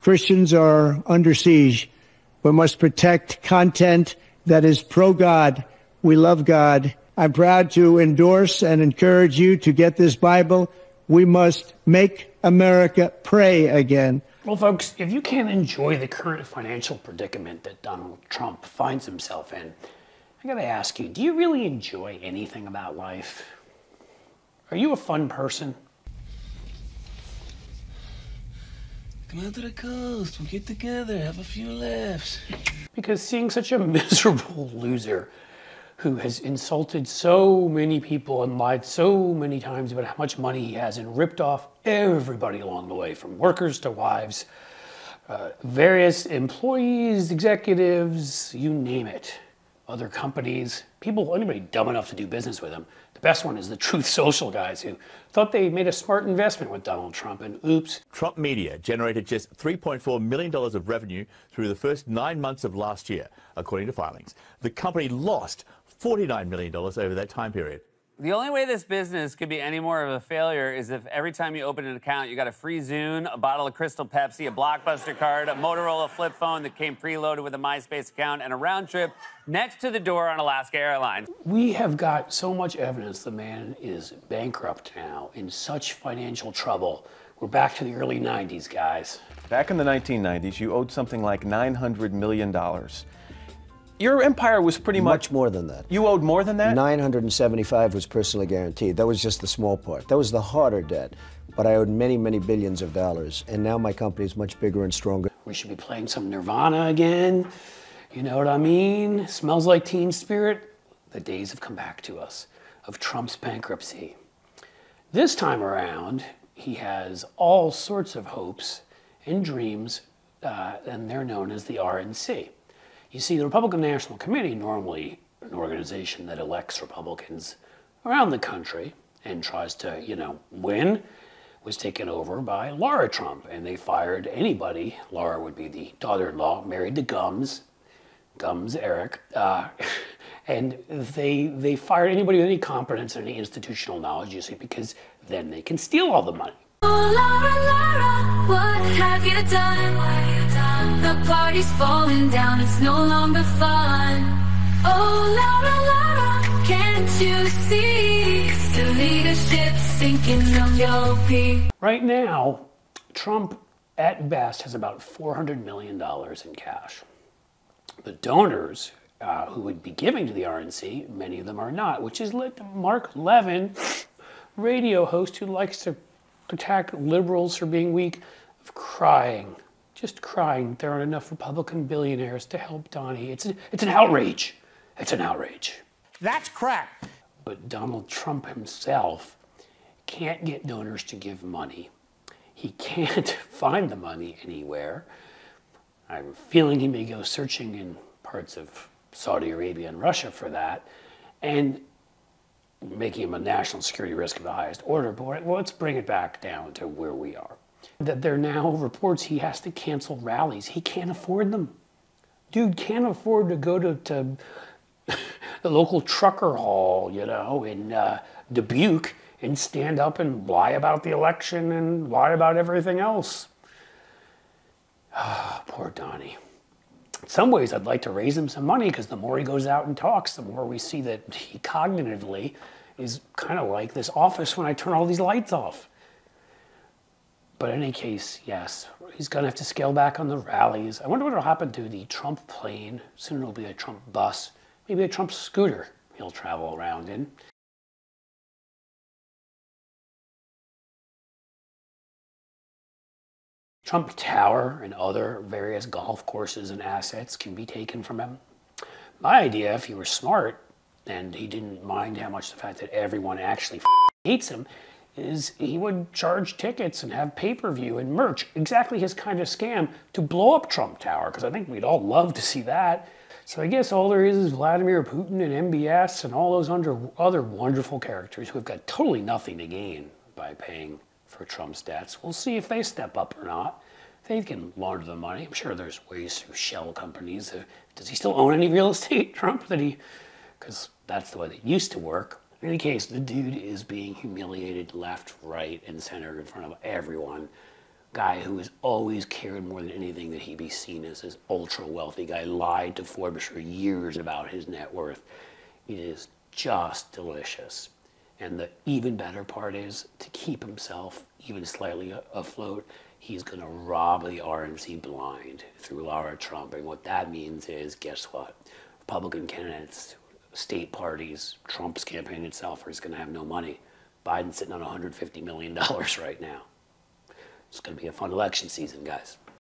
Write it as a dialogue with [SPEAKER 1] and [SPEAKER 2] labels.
[SPEAKER 1] Christians are under siege. We must protect content that is pro-God. We love God. I'm proud to endorse and encourage you to get this Bible. We must make America pray again.
[SPEAKER 2] Well, folks, if you can't enjoy the current financial predicament that Donald Trump finds himself in, I gotta ask you, do you really enjoy anything about life? Are you a fun person?
[SPEAKER 3] Come out to the coast, we'll get together, have a few laughs.
[SPEAKER 2] Because seeing such a miserable loser who has insulted so many people and lied so many times about how much money he has and ripped off everybody along the way, from workers to wives, various employees, executives, you name it, other companies, people, anybody dumb enough to do business with him. The best one is the Truth Social guys who thought they made a smart investment with Donald Trump, and oops.
[SPEAKER 4] Trump Media generated just $3.4 million of revenue through the first 9 months of last year, according to filings. The company lost $49 million over that time period.
[SPEAKER 5] The only way this business could be any more of a failure is if every time you open an account, you got a free Zune, a bottle of Crystal Pepsi, a Blockbuster card, a Motorola flip phone that came preloaded with a MySpace account, and a round trip next to the door on Alaska Airlines.
[SPEAKER 2] We have got so much evidence the man is bankrupt now, in such financial trouble. We're back to the early 90s, guys.
[SPEAKER 6] Back in the 1990s, you owed something like $900 million. Your empire was pretty much
[SPEAKER 7] more than that.
[SPEAKER 6] You owed more than that?
[SPEAKER 7] 975 was personally guaranteed. That was just the small part. That was the harder debt. But I owed many, many billions of dollars. And now my company is much bigger and stronger.
[SPEAKER 2] We should be playing some Nirvana again. You know what I mean? Smells like Teen Spirit. The days have come back to us of Trump's bankruptcy. This time around, he has all sorts of hopes and dreams, and they're known as the RNC. You see, the Republican National Committee, normally an organization that elects Republicans around the country and tries to, win, was taken over by Laura Trump, and they fired anybody. Laura would be the daughter-in-law, married to Gums Eric, and they fired anybody with any competence and any institutional knowledge, you see, because then they can steal all the money.
[SPEAKER 8] Oh, Laura, what have you done? The party's falling down, it's no longer fun. Oh, Laura, can't you see? The leadership's sinking on your peak.
[SPEAKER 2] Right now, Trump, at best, has about $400 million in cash. The donors who would be giving to the RNC, many of them are not, which is Mark Levin, radio host who likes to attack liberals for being weak, of crying, just crying. There aren't enough Republican billionaires to help Donnie. It's an outrage. It's an outrage.
[SPEAKER 9] That's crap.
[SPEAKER 2] But Donald Trump himself can't get donors to give money. He can't find the money anywhere. I'm feeling he may go searching in parts of Saudi Arabia and Russia for that, and making him a national security risk of the highest order. But let's bring it back down to where we are. That there are now reports he has to cancel rallies. He can't afford them. Dude can't afford to go to the local trucker hall, in Dubuque and stand up and lie about the election and lie about everything else. Ah, poor Donnie. In some ways, I'd like to raise him some money, because the more he goes out and talks, the more we see that he cognitively is kind of like this office when I turn all these lights off. But in any case, yes, he's going to have to scale back on the rallies. I wonder what will happen to the Trump plane. Soon it'll be a Trump bus, maybe a Trump scooter he'll travel around in. Trump Tower and other various golf courses and assets can be taken from him. My idea, if he were smart and he didn't mind how much the fact that everyone actually hates him, is he would charge tickets and have pay-per-view and merch, exactly his kind of scam, to blow up Trump Tower, because I think we'd all love to see that. So I guess all there is Vladimir Putin and MBS and all those other wonderful characters who have got totally nothing to gain by paying for Trump's debts. We'll see if they step up or not. They can launder the money. I'm sure there's ways through shell companies. Does he still own any real estate, Trump? Because that's the way it used to work. In any case, the dude is being humiliated left, right, and center in front of everyone guy who has always cared more than anything that he be seen as this ultra wealthy guy, lied to Forbes for years about his net worth. It is just delicious. And the even better part is, to keep himself even slightly afloat, he's going to rob the RNC blind through Laura Trump. And what that means is, guess what? Republican candidates, state parties, Trump's campaign itself is going to have no money. Biden's sitting on $150 million right now. It's going to be a fun election season, guys.